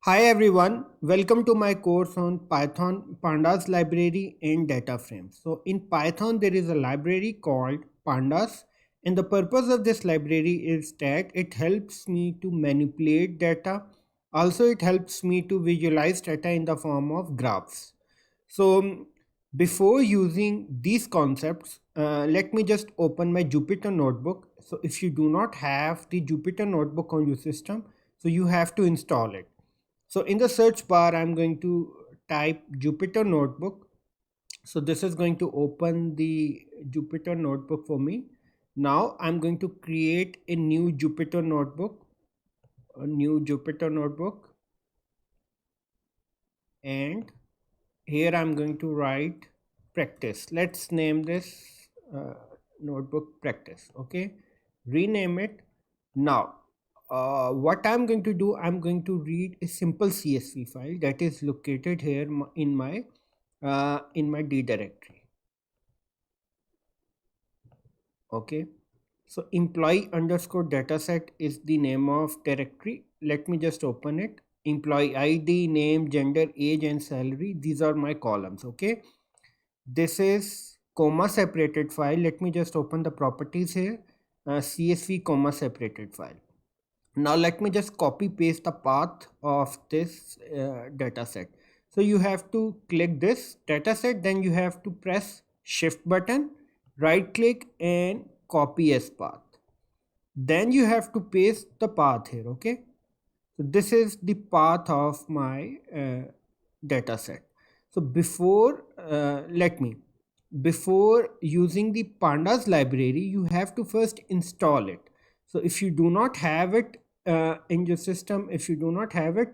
Hi everyone, welcome to my course on Python, Pandas library and DataFrame. So in Python there is a library called Pandas, and the purpose of this library is that it helps me to manipulate data. Also it helps me to visualize data in the form of graphs. So before using these concepts, let me just open my Jupyter notebook. So if you do not have the Jupyter notebook on your system, so you have to install it. So in the search bar, I'm going to type Jupyter Notebook. So this is going to open the Jupyter Notebook for me. Now I'm going to create a new Jupyter Notebook, and here I'm going to write practice. Let's name this uh, notebook practice. Okay, rename it. Now what I'm going to do, I'm going to read a simple CSV file that is located here in my D directory. Okay, so employee underscore dataset is the name of directory. Let me just open it. Employee ID, name, gender, age and salary, these are my columns. Okay, this is comma separated file. Let me just open the properties here. CSV comma separated file. Now let me just copy paste the path of this data set. So you have to click this data set, then you have to press shift button, right click and copy as path. Then you have to paste the path here. Okay, so this is the path of my data set. So before using the pandas library, you have to first install it. So if you do not have it in your system, if you do not have it,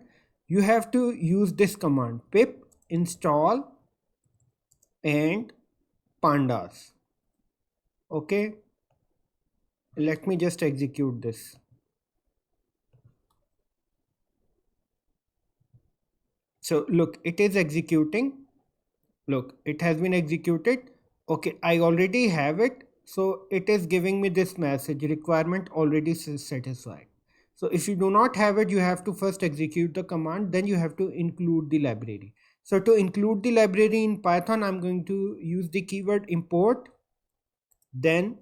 you have to use this command pip install and pandas. Okay, let me just execute this. So look, it is executing. Look, it has been executed. Okay, I already have it. So it is giving me this message, requirement already satisfied. So if you do not have it, you have to first execute the command, then you have to include the library. So to include the library in Python, I'm going to use the keyword import, then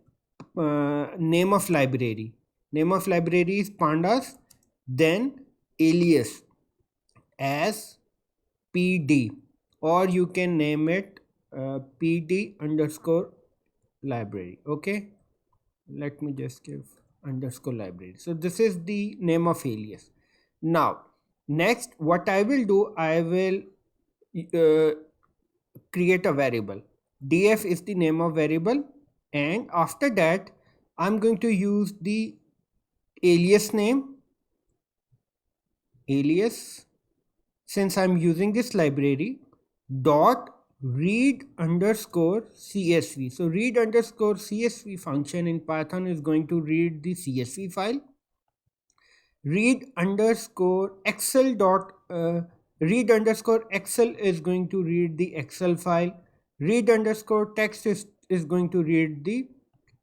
name of library. Name of library is pandas, then alias as pd, or you can name it pd underscore library. Okay, let me just give underscore library. So this is the name of alias. Now next what I will do, I will uh, create a variable. Df is the name of variable, and after that I'm going to use the alias name, alias, since I'm using this library, dot read underscore csv. So read underscore csv function in Python is going to read the csv file. Read underscore excel dot read underscore excel is going to read the excel file. Read underscore text is going to read the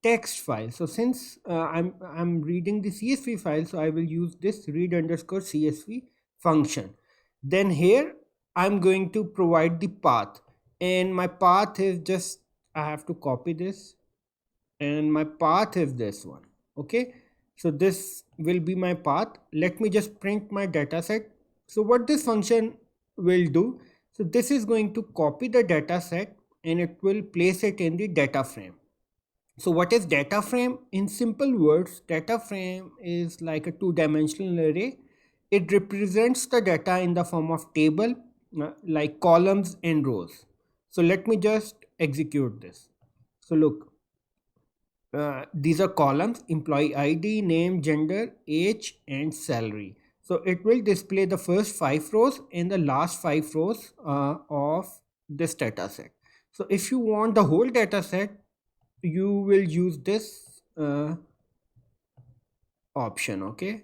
text file. So since I'm reading the csv file, so I will use this read underscore csv function. Then here I'm going to provide the path, and my path is just, I have to copy this, and my path is this one. Okay, so this will be my path. Let me just print my data set. So what this function will do, so this is going to copy the data set and it will place it in the data frame. So what is data frame? In simple words, data frame is like a two-dimensional array. It represents the data in the form of table, like columns and rows. So let me just execute this. So look, these are columns: employee ID, name, gender, age and salary. So it will display the first 5 rows and the last 5 rows of this data set. So if you want the whole data set, you will use this option. Okay,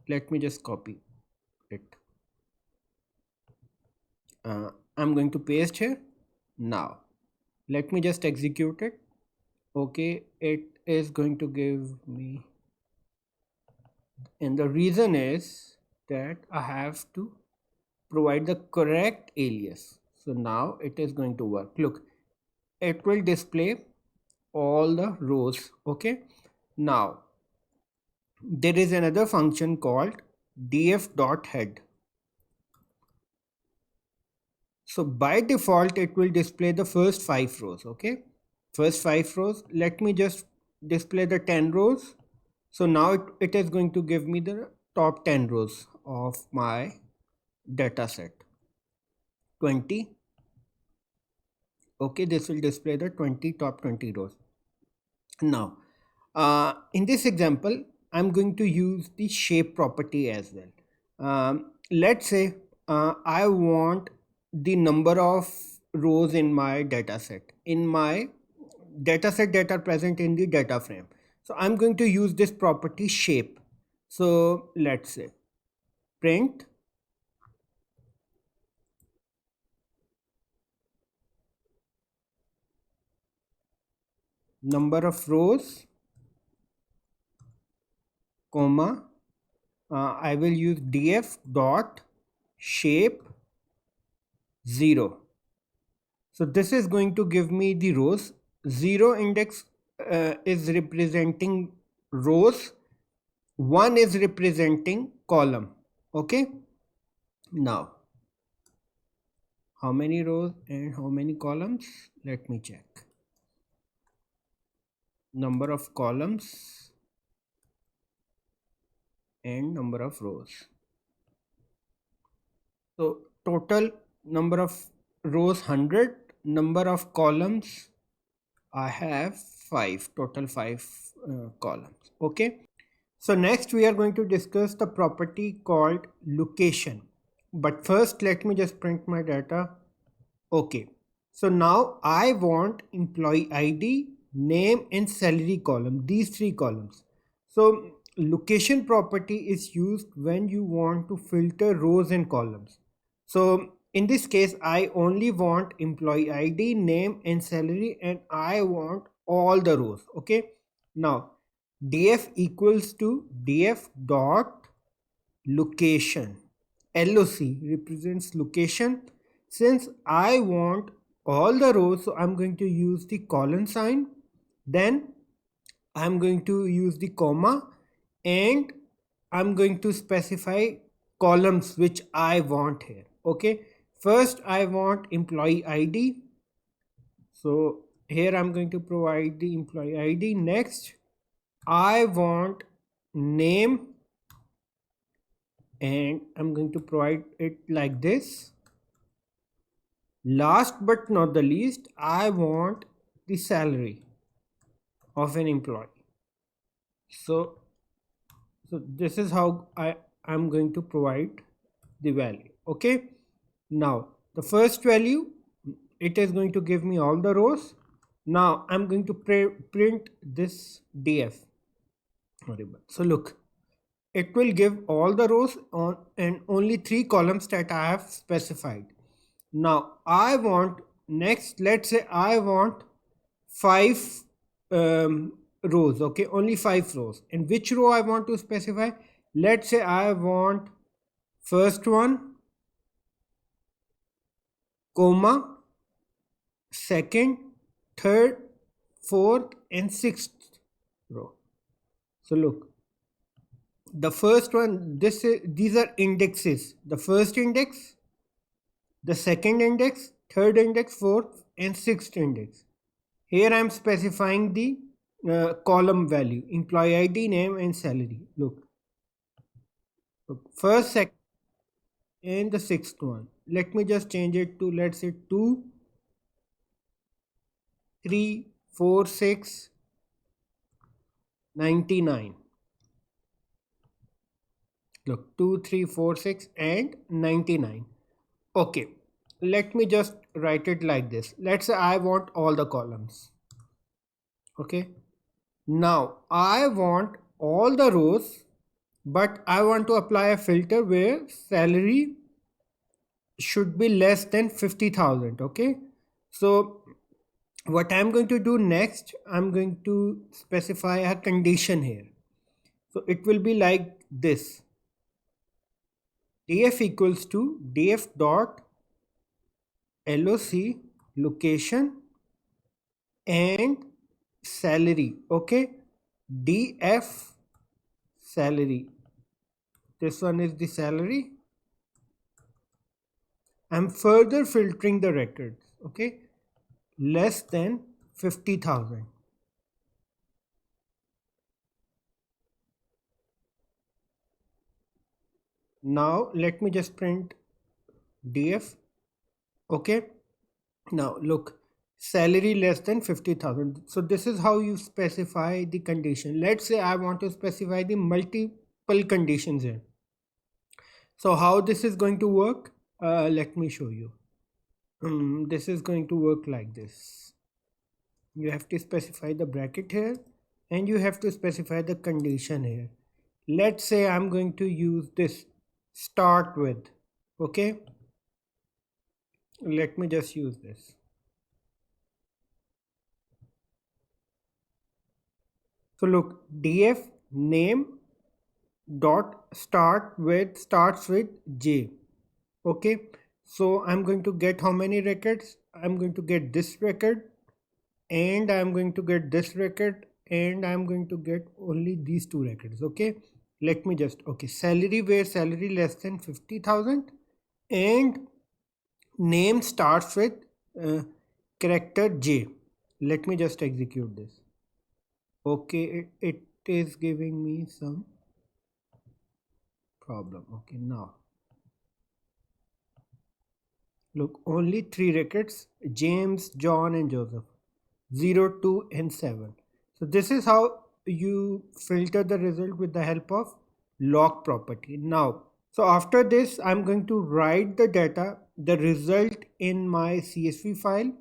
let me just copy it. I'm going to paste here. Now let me just execute it. Okay, it is going to give me, and the reason is that I have to provide the correct alias. So now it is going to work. Look, it will display all the rows. Okay. Now there is another function called df.head. So by default, it will display the first 5 rows. Okay. First 5 rows. Let me just display the 10 rows. So now it is going to give me the top 10 rows of my data set. 20. Okay, this will display the top 20 rows. Now, in this example, I'm going to use the shape property as well. Let's say I want the number of rows in my data set. In my data set that are present in the data frame. So I'm going to use this property shape. So let's say print number of rows, comma, I will use df dot shape 0. So this is going to give me the rows. 0 index is representing rows, 1 is representing column. Okay. Now, how many rows and how many columns? Let me check. Number of columns and number of rows. So total number of rows 100, number of columns I have 5, total 5 columns. Okay. So next we are going to discuss the property called location. But first let me just print my data. Okay. So now I want employee ID, name and salary column, these 3 columns. So location property is used when you want to filter rows and columns. So in this case, I only want employee ID, name and salary, and I want all the rows. Okay. Now df equals to df dot location. LOC represents location. Since I want all the rows, so I'm going to use the colon sign. Then I'm going to use the comma and I'm going to specify columns which I want here. Okay. First I want employee ID. So here I'm going to provide the employee ID. Next I want name and I'm going to provide it like this. Last but not the least, I want the salary of an employee. So this is how I'm going to provide the value. Okay. Now the first value, it is going to give me all the rows. Now I'm going to print this df. So look, it will give all the rows on and only 3 columns that I have specified. Now I want next, let's say I want 5 rows. Okay, only 5 rows. And which row I want to specify? Let's say I want first one, comma, second, third, fourth and sixth row. So look, the first one, these are indexes. The first index, the second index, third index, fourth and sixth index. Here I am specifying the column value, employee ID, name and salary. Look, first, second and the sixth one. Let me just change it to, let's say 2, 3, 4, 6, 99. Look, 2, 3, 4, 6 and 99. Okay, let me just write it like this. Let's say I want all the columns. Okay, now I want all the rows, but I want to apply a filter where salary should be less than 50,000. Okay, so what I'm going to do next, I'm going to specify a condition here. So it will be like this. df equals to df dot loc location and salary. Okay, df salary, this one is the salary. I'm further filtering the records. Okay, less than 50,000. Now let me just print df. Okay, now look, salary less than 50,000. So this is how you specify the condition. Let's say I want to specify the multiple conditions here. So how this is going to work, let me show you. This is going to work like this. You have to specify the bracket here and you have to specify the condition here. Let's say I'm going to use this start with. Okay, let me just use this. So look, df name dot starts with j. Okay, so I'm going to get how many records? I'm going to get this record and I'm going to get this record and I'm going to get only these two records. Okay, let me just, okay, salary, where salary less than 50,000 and name starts with character j. Let me just execute this. Okay, it is giving me some problem. Okay, now look, only three records: James, John and Joseph, 0, 2 and 7. So this is how you filter the result with the help of lock property. Now, so after this I'm going to write the data, the result in my CSV file,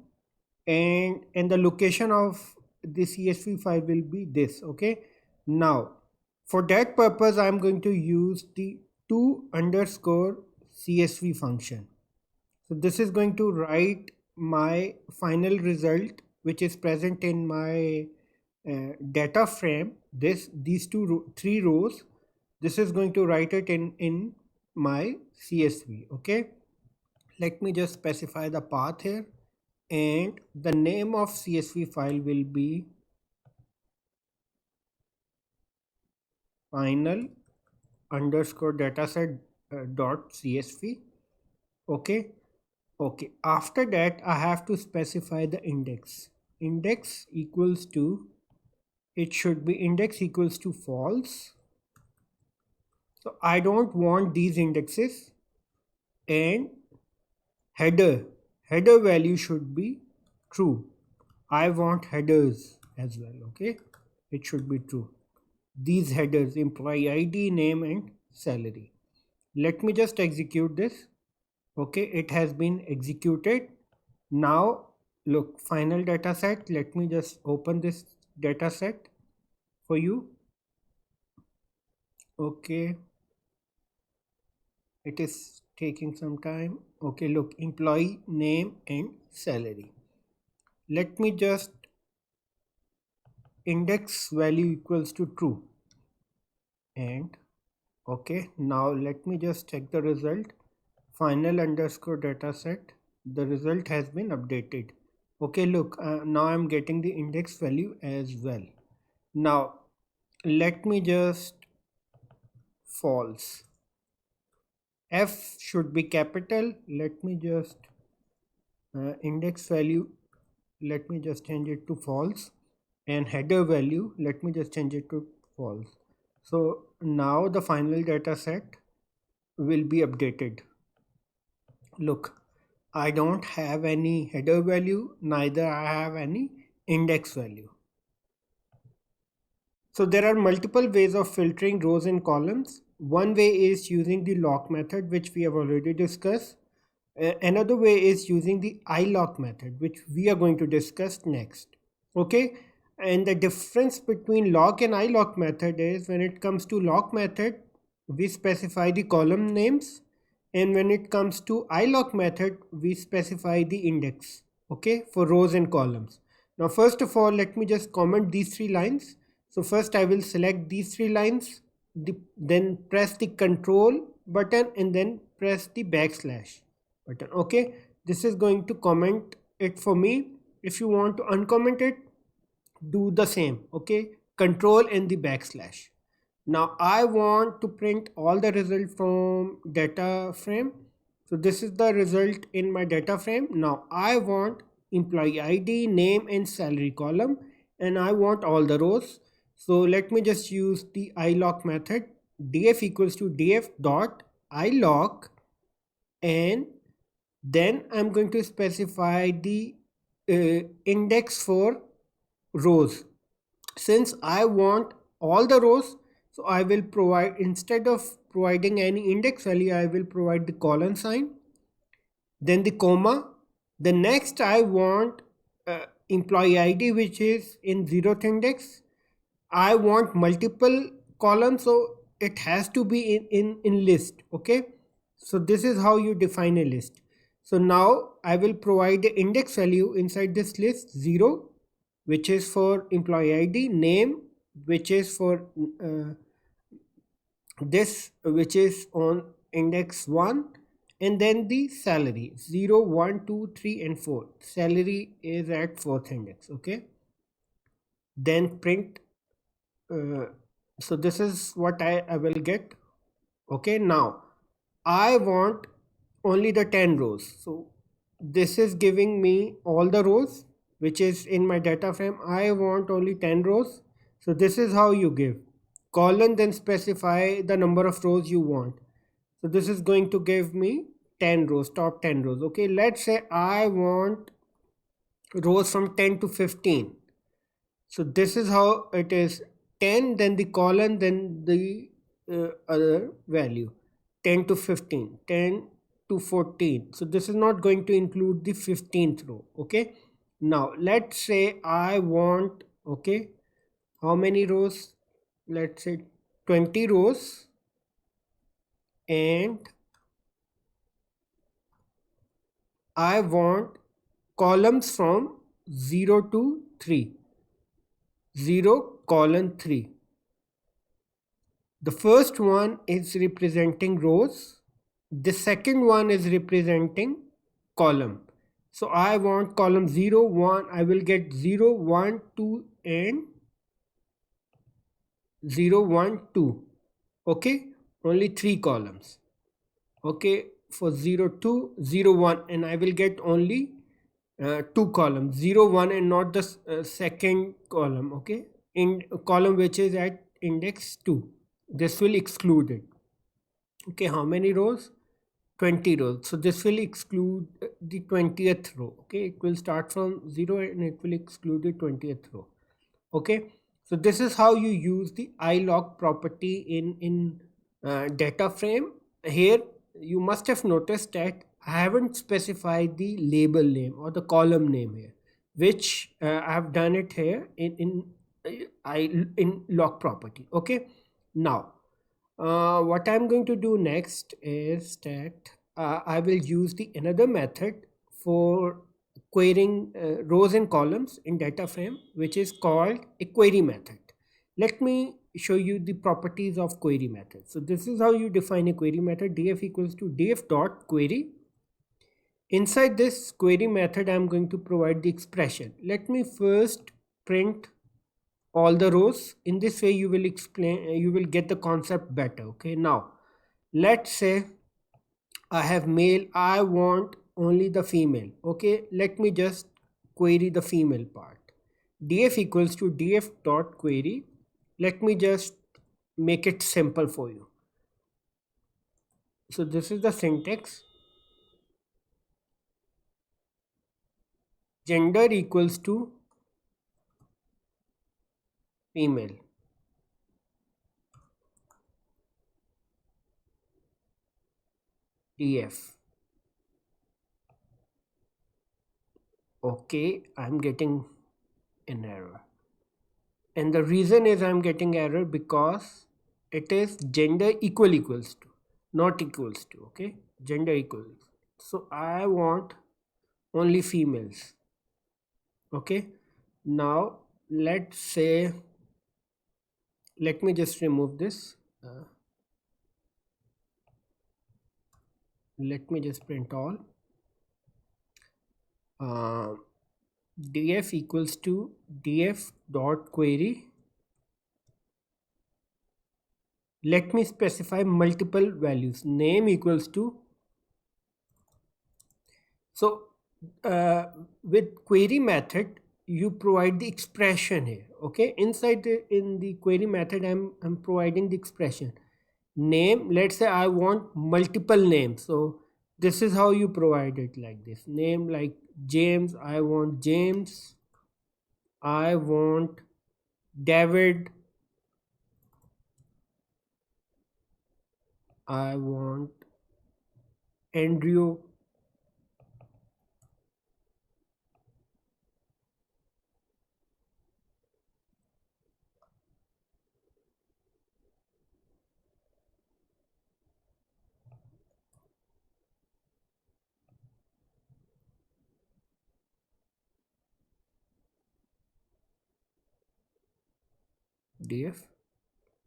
and the location of the CSV file will be this. Okay, now for that purpose I'm going to use the to underscore CSV function. So this is going to write my final result which is present in my data frame. These three rows, this is going to write it in my CSV. Okay, let me just specify the path here, and the name of CSV file will be final underscore dataset dot CSV. Okay, after that I have to specify the index. Index equals to, it should be index equals to false. So I don't want these indexes, and header value should be true. I want headers as well. Okay, it should be true. These headers, employee ID, name and salary. Let me just execute this. Okay, it has been executed. Now look, final data set. Let me just open this data set for you. Okay, it is taking some time. Okay, look, employee name and salary. Let me just index value equals to true, and okay, now let me just check the result. Final underscore data set, the result has been updated. Okay, look, now I'm getting the index value as well. Now let me just false, F should be capital. Let me just index value, let me just change it to false, and header value, let me just change it to false. So now the final data set will be updated. Look, I don't have any header value, neither I have any index value. So there are multiple ways of filtering rows and columns. One way is using the lock method, which we have already discussed. Another way is using the iloc method, which we are going to discuss next. Okay, and the difference between lock and iloc method is, when it comes to lock method we specify the column names, and when it comes to iloc method we specify the index. Okay, for rows and columns. Now first of all, let me just comment these three lines. So first I will select these three lines, then press the control button and then press the backslash button. Okay, this is going to comment it for me. If you want to uncomment it, do the same. Okay, control and the backslash. Now I want to print all the result from data frame. So this is the result in my data frame. Now I want employee ID, name and salary column, and I want all the rows. So let me just use the iloc method. Df equals to df dot iloc, and then I'm going to specify the index for rows. Since I want all the rows, so I will provide, instead of providing any index value, I will provide the colon sign, then the comma. The next I want employee ID, which is in 0th index. I want multiple columns, so it has to be in list. Okay, so this is how you define a list. So now I will provide the index value inside this list, 0, which is for employee ID, name, which is for this, which is on index 1, and then the salary 0, 1, 2, 3 and 4. Salary is at 4th index. Okay, then print. So this is what I will get. Okay, now I want only the 10 rows. So this is giving me all the rows which is in my data frame. I want only 10 rows. So this is how you give colon, then specify the number of rows you want. So this is going to give me 10 rows, top 10 rows. Okay, let's say I want rows from 10 to 15. So this is how it is: 10, then the colon, then the other value, 10 to 15, 10 to 14. So this is not going to include the 15th row. Okay, now let's say I want, okay, how many rows? Let's say 20 rows, and I want columns from 0 to 3. 0 colon 3. The first one is representing rows. The second one is representing column. So I want column 0, 1. I will get 0, 1, 2 and 0, 1, 2. Okay, only 3 columns. Okay, for 0, 2, 0, 1, and I will get only 2 columns, 0, 1 and not the second column. Okay, in column which is at index 2. This will exclude it. Okay, how many rows? 20 rows. So this will exclude the 20th row. Okay, it will start from 0 and it will exclude the 20th row. Okay, so this is how you use the iloc property in data frame. Here you must have noticed that I haven't specified the label name or the column name here, which I have done it here in loc property. Okay, now what I'm going to do next is that I will use the another method for querying rows and columns in data frame, which is called a query method. Let me show you the properties of query method. So this is how you define a query method: df equals to df dot query. Inside this query method, I'm going to provide the expression. Let me first print all the rows. In this way you will get the concept better. Okay, now let's say I have male, I want only the female. Okay, let me just query the female part. Df equals to df dot query. Let me just make it simple for you. So this is the syntax. Gender equals to female. Df. Okay, I'm getting an error. And the reason is I'm getting error because it is gender equals to, not equals to. Okay, gender equals. So I want only females. Okay, now let's say, let me just remove this. let me just print all. uh, df equals to df dot query. Let me specify multiple values. Name equals to, so with query method you provide the expression here. Okay, inside in the query method I'm providing the expression name. Let's say I want multiple names, so this is how you provide it, like this. Name like James, I want James. I want David. I want Andrew. Df,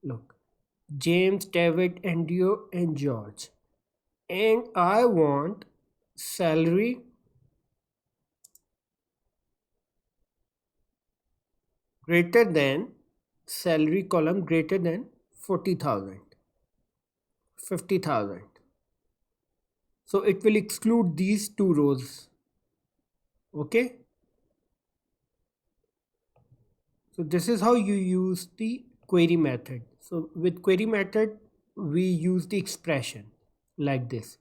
look, James, David, Andrew, and George. And I want salary greater than, salary column greater than 40,000, 50,000. So it will exclude these two rows. Okay. So this is how you use the query method. So with query method, we use the expression like this.